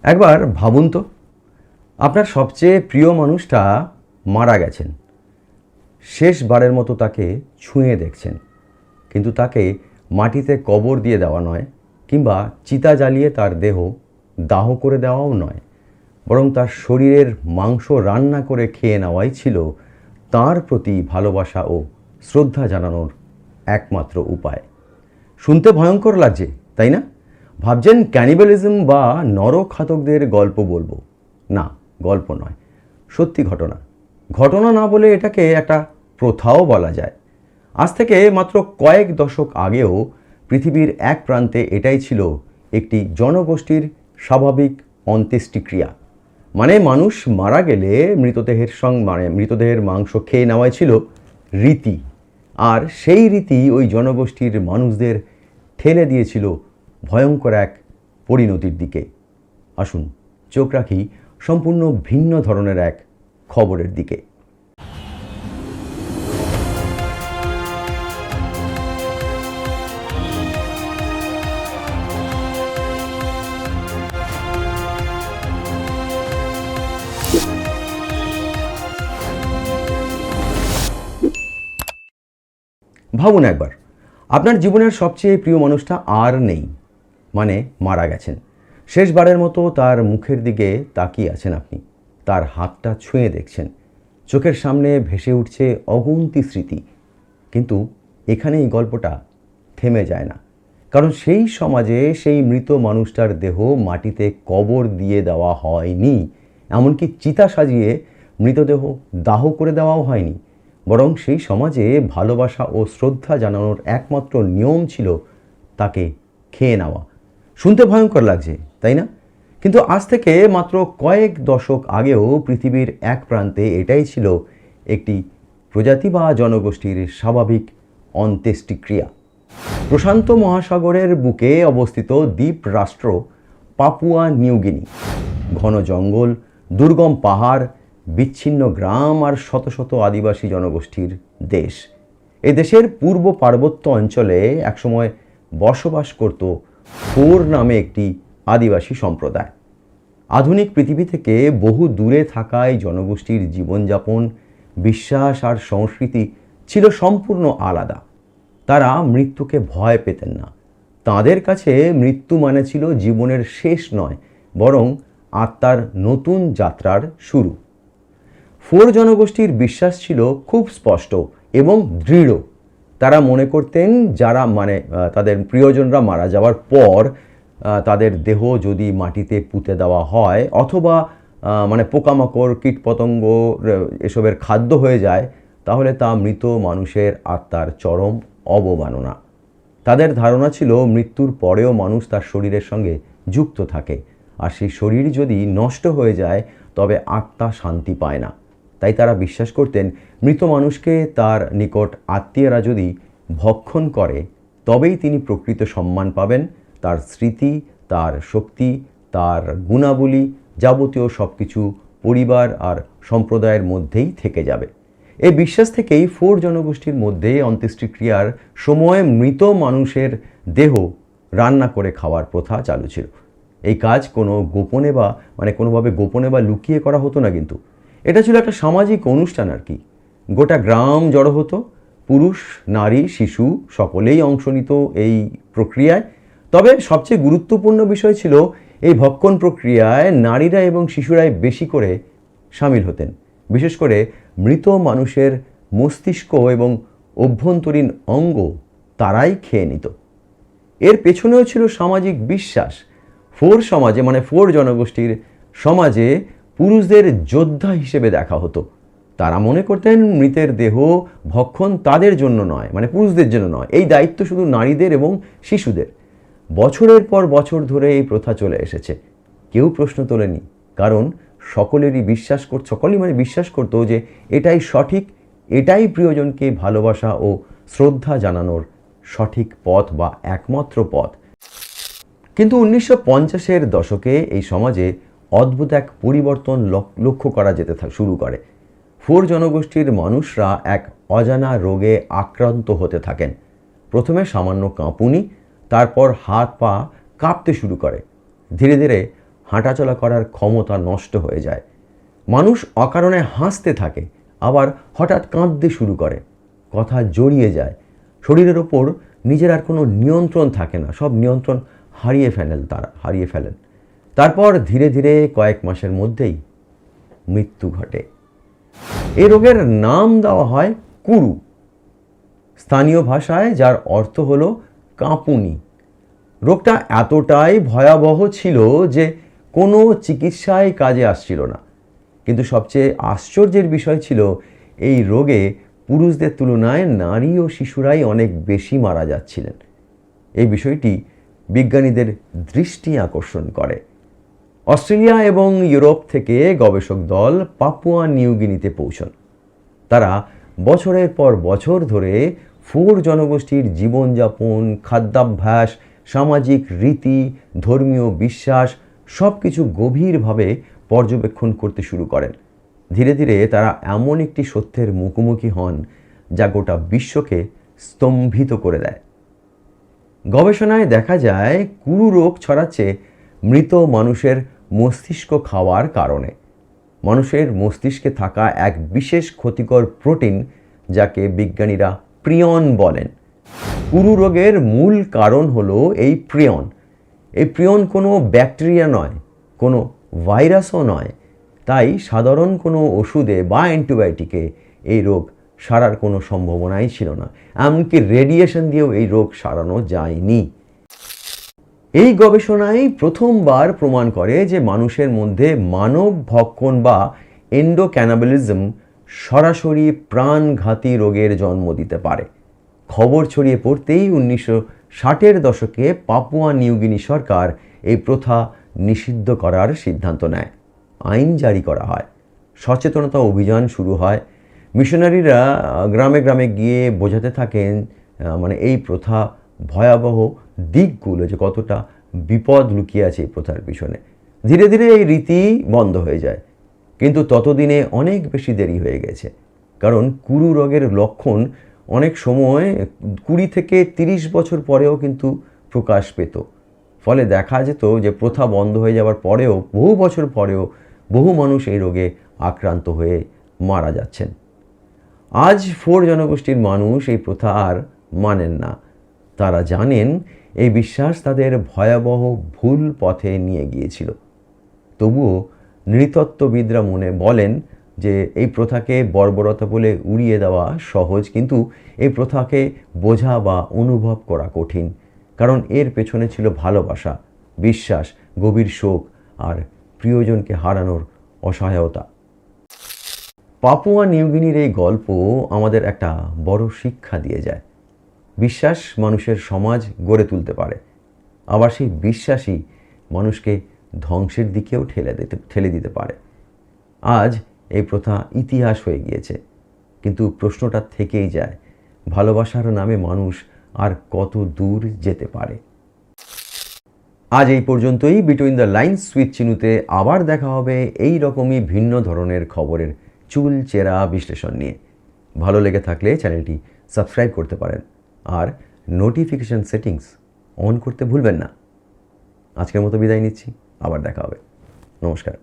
একবার ভাবুন তো, আপনার সবচেয়ে প্রিয় মানুষটা মারা গেছেন, শেষবারের মতো তাকে ছুঁয়ে দেখছেন, কিন্তু তাকে মাটিতে কবর দিয়ে দেওয়া নয়, কিংবা চিতা জ্বালিয়ে তার দেহ দাহ করে দেওয়াও নয়, বরং তার শরীরের মাংস রান্না করে খেয়ে নেওয়াই ছিল তার প্রতি ভালোবাসা ও শ্রদ্ধা জানানোর একমাত্র উপায়। শুনতে ভয়ঙ্কর লাগছে, তাই না? ভাবছেন ক্যানিবালিজম বা নরখাতকদের গল্প বলবো। না, গল্প নয়, সত্যি ঘটনা। ঘটনা না বলে এটাকে একটা প্রথাও বলা যায়। আজ থেকে মাত্র কয়েক দশক আগেও পৃথিবীর এক প্রান্তে এটাই ছিল একটি জনগোষ্ঠীর স্বাভাবিক অন্ত্যেষ্টিক্রিয়া। মানে মানুষ মারা গেলে মৃতদেহের মাংস খেয়ে নেওয়াই ছিল রীতি। আর সেই রীতি ওই জনগোষ্ঠীর মানুষদের ঠেলে দিয়েছিল ভয়ঙ্কর এক পরিণতির দিকে। আসুন চোখ রাখি সম্পূর্ণ ভিন্ন ধরনের এক খবরের দিকে। ভাবুন একবার, আপনার জীবনের সবচেয়ে প্রিয় মানুষটা আর নেই, মানে মারা গেছেন। শেষবারের মতো তার মুখের দিকে তাকিয়ে আছেন আপনি, তার হাতটা ছুঁয়ে দেখছেন, চোখের সামনে ভেসে উঠছে অগুন্তি স্মৃতি। কিন্তু এখানে এই গল্পটা থেমে যায় না, কারণ সেই সমাজে সেই মৃত মানুষটার দেহ মাটিতে কবর দিয়ে দেওয়া হয়নি, এমনকি চিতা সাজিয়ে মৃতদেহ দাহ করে দেওয়াও হয়নি, বরং সেই সমাজে ভালোবাসা ও শ্রদ্ধা জানানোর একমাত্র নিয়ম ছিল তাকে খেয়ে নেওয়া। শুনতে ভয়ঙ্কর লাগছে, তাই না? কিন্তু আজ থেকে মাত্র কয়েক দশক আগেও পৃথিবীর এক প্রান্তে এটাই ছিল একটি প্রজাতি বা জনগোষ্ঠীর স্বাভাবিক অন্ত্যেষ্টিক্রিয়া। প্রশান্ত মহাসাগরের বুকে অবস্থিত দ্বীপ রাষ্ট্র পাপুয়া নিউগিনি। ঘন জঙ্গল, দুর্গম পাহাড়, বিচ্ছিন্ন গ্রাম আর শত শত আদিবাসী জনগোষ্ঠীর দেশ। এই দেশের পূর্ব পার্বত্য অঞ্চলে একসময় বসবাস করত ফোর নামে একটি আদিবাসী সম্প্রদায়। আধুনিক পৃথিবী থেকে বহু দূরে থাকায় জনগোষ্ঠীর জীবনযাপন, বিশ্বাস আর সংস্কৃতি ছিল সম্পূর্ণ আলাদা। তারা মৃত্যুকে ভয় পেতেন না। তাদের কাছে মৃত্যু মানে ছিল জীবনের শেষ নয়, বরং আত্মার নতুন যাত্রার শুরু। ফোর জনগোষ্ঠীর বিশ্বাস ছিল খুব স্পষ্ট এবং দৃঢ়। তারা মনে করতেন তাদের প্রিয়জনরা মারা যাওয়ার পর তাদের দেহ যদি মাটিতে পুঁতে দেওয়া হয়, অথবা পোকামাকড়, কীটপতঙ্গ এসবের খাদ্য হয়ে যায়, তাহলে তা মৃত মানুষের আত্মার চরম অবমাননা। তাদের ধারণা ছিল মৃত্যুর পরেও মানুষ তার শরীরের সঙ্গে যুক্ত থাকে, আর সেই শরীর যদি নষ্ট হয়ে যায় তবে আত্মা শান্তি পায় না। তাই তারা বিশ্বাস করতেন মৃত মানুষকে তার নিকট আত্মীয়রা যদি ভক্ষণ করে তবেই তিনি প্রকৃত সম্মান পাবেন। তার স্মৃতি, তার শক্তি, তার গুণাবলী, যাবতীয় সব কিছু পরিবার আর সম্প্রদায়ের মধ্যেই থেকে যাবে। এই বিশ্বাস থেকেই ফোর জনগোষ্ঠীর মধ্যে অন্ত্যেষ্টিক্রিয়ার সময় মৃত মানুষের দেহ রান্না করে খাওয়ার প্রথা চালু ছিল। এই কাজ কোনোভাবে গোপনে বা লুকিয়ে করা হতো না, কিন্তু এটা ছিল একটা সামাজিক অনুষ্ঠান আর কি। গোটা গ্রাম জড়ো হতো, পুরুষ, নারী, শিশু সকলেই অংশ নিত এই প্রক্রিয়ায়। তবে সবচেয়ে গুরুত্বপূর্ণ বিষয় ছিল এই ভক্ষণ প্রক্রিয়ায় নারীরা এবং শিশুরাই বেশি করে সামিল হতেন। বিশেষ করে মৃত মানুষের মস্তিষ্ক এবং অভ্যন্তরীণ অঙ্গ তারাই খেয়ে নিত। এর পেছনেও ছিল সামাজিক বিশ্বাস। ফোর জনগোষ্ঠীর সমাজে পুরুষদের যোদ্ধা হিসেবে দেখা হতো। তারা মনে করতেন মৃতের দেহ ভক্ষণ তাদের জন্য নয়, পুরুষদের জন্য নয়, এই দায়িত্ব শুধু নারীদের এবং শিশুদের। বছরের পর বছর ধরে এই প্রথা চলে এসেছে, কেউ প্রশ্ন তোলেনি, কারণ সকলেই বিশ্বাস করত যে এটাই সঠিক, এটাই প্রিয়জনকে ভালোবাসা ও শ্রদ্ধা জানানোর সঠিক পথ বা একমাত্র পথ। কিন্তু 1950-এর দশকে এই সমাজে অদ্ভুত এক পরিবর্তন লক্ষ্য করা যেতে শুরু করে। ফোর জনগোষ্ঠীর মানুষরা এক অজানা রোগে আক্রান্ত হতে থাকেন। প্রথমে সামান্য কাঁপুনি, তারপর হাত পা কাঁপতে শুরু করে। ধীরে ধীরে হাঁটাচলা করার ক্ষমতা নষ্ট হয়ে যায়। মানুষ অকারণে হাসতে থাকে, আবার হঠাৎ কাঁদতে শুরু করে, কথা জড়িয়ে যায়, শরীরের ওপর নিজের আর কোনো নিয়ন্ত্রণ থাকে না, সব নিয়ন্ত্রণ হারিয়ে ফেলেন। তারপর ধীরে ধীরে কয়েক মাসের মধ্যেই মৃত্যু ঘটে। এই রোগের নাম দেওয়া হয় কুরু, স্থানীয় ভাষায় যার অর্থ হলো কাঁপুনি। রোগটা এতটাই ভয়াবহ ছিল যে কোনো চিকিৎসায় কাজে আসছিল না। কিন্তু সবচেয়ে আশ্চর্যের বিষয় ছিল, এই রোগে পুরুষদের তুলনায় নারী ও শিশুরাই অনেক বেশি মারা যাচ্ছিলেন। এই বিষয়টি বিজ্ঞানীদের দৃষ্টি আকর্ষণ করে। অস্ট্রেলিয়া এবং ইউরোপ থেকে গবেষক দল পাপুয়া নিউগিনিতে পৌঁছন। তারা বছরের পর বছর ধরে ফোর জনগোষ্ঠীর জীবনযাপন, খাদ্যাভ্যাস, সামাজিক রীতি, ধর্মীয় বিশ্বাস সব কিছু গভীরভাবে পর্যবেক্ষণ করতে শুরু করেন। ধীরে ধীরে তারা এমন একটি সত্যের মুখোমুখি হন যা গোটা বিশ্বকে স্তম্ভিত করে দেয়। গবেষণায় দেখা যায় কুরু রোগ ছড়াচ্ছে মৃত মানুষের মস্তিষ্ক খাওয়ার কারণে। মানুষের মস্তিষ্কে থাকা এক বিশেষ ক্ষতিকর প্রোটিন, যাকে বিজ্ঞানীরা প্রিয়ন বলেন। কুরু রোগের মূল কারণ হলো এই প্রিয়ন। এই প্রিয়ন কোনো ব্যাকটেরিয়া নয়, কোনো ভাইরাসও নয়। তাই সাধারণ কোনো ওষুধে বা অ্যান্টিবায়োটিকে এই রোগ সারার কোনো সম্ভাবনাই ছিল না। এমনকি রেডিয়েশন দিয়েও এই রোগ সারানো যায়নি। এই গবেষণাই প্রথমবার প্রমাণ করে যে মানুষের মধ্যে মানব ভক্ষণ বা এন্ডোক্যানাবালিজম সরাসরি প্রাণঘাতী রোগের জন্ম দিতে পারে। খবর ছড়িয়ে পড়তেই 1960-এর দশকে পাপুয়া নিউগিনি সরকার এই প্রথা নিষিদ্ধ করার সিদ্ধান্ত নেয়। আইন জারি করা হয়, সচেতনতা অভিযান শুরু হয়। মিশনারিরা গ্রামে গ্রামে গিয়ে বোঝাতে থাকেন এই প্রথা ভয়াবহ দিকগুলো, যে কতটা বিপদ লুকিয়ে আছে এই প্রথার পিছনে। ধীরে ধীরে এই রীতি বন্ধ হয়ে যায়, কিন্তু ততদিনে অনেক বেশি দেরি হয়ে গেছে। কারণ কুরু রোগের লক্ষণ অনেক সময় 20 থেকে 30 বছর পরেও কিন্তু প্রকাশ পেত। ফলে দেখা যেত যে প্রথা বন্ধ হয়ে যাওয়ার পরেও, বহু বছর পরেও বহু মানুষ এই রোগে আক্রান্ত হয়ে মারা যাচ্ছেন। আজ ফোর জনগোষ্ঠীর মানুষ এই প্রথা আর মানেন না। তারা জানেন এই বিশ্বাস তাদের ভয়াবহ ভুল পথে নিয়ে গিয়েছিল। তবুও নৃতত্ত্ববিদরা বলেন যে এই প্রথাকে বর্বরতা বলে উড়িয়ে দেওয়া সহজ, কিন্তু এই প্রথাকে বোঝা বা অনুভব করা কঠিন। কারণ এর পেছনে ছিল ভালোবাসা, বিশ্বাস, গভীর শোক আর প্রিয়জনকে হারানোর অসহায়তা। পাপুয়া নিউগিনির এই গল্প আমাদের একটা বড় শিক্ষা দিয়ে যায়। বিশ্বাস মানুষের সমাজ গড়ে তুলতে পারে, আবার সেই বিশ্বাসই মানুষকে ধ্বংসের দিকেও ঠেলে দিতে পারে। আজ এই প্রথা ইতিহাস হয়ে গিয়েছে, কিন্তু প্রশ্নটা থেকেই যায়, ভালোবাসার নামে মানুষ আর কত দূর যেতে পারে। আজ এই পর্যন্তই। বিটুইন দ্য লাইন্স উইথ চিনুতে আবার দেখা হবে এই রকমই ভিন্ন ধরনের খবরের চুলচেরা বিশ্লেষণ নিয়ে। ভালো লেগে থাকলে চ্যানেলটি সাবস্ক্রাইব করতে পারেন আর নোটিফিকেশন সেটিংস অন করতে ভুলবেন না। আজকের মতো বিদায় নিচ্ছি, আবার দেখা হবে। নমস্কার।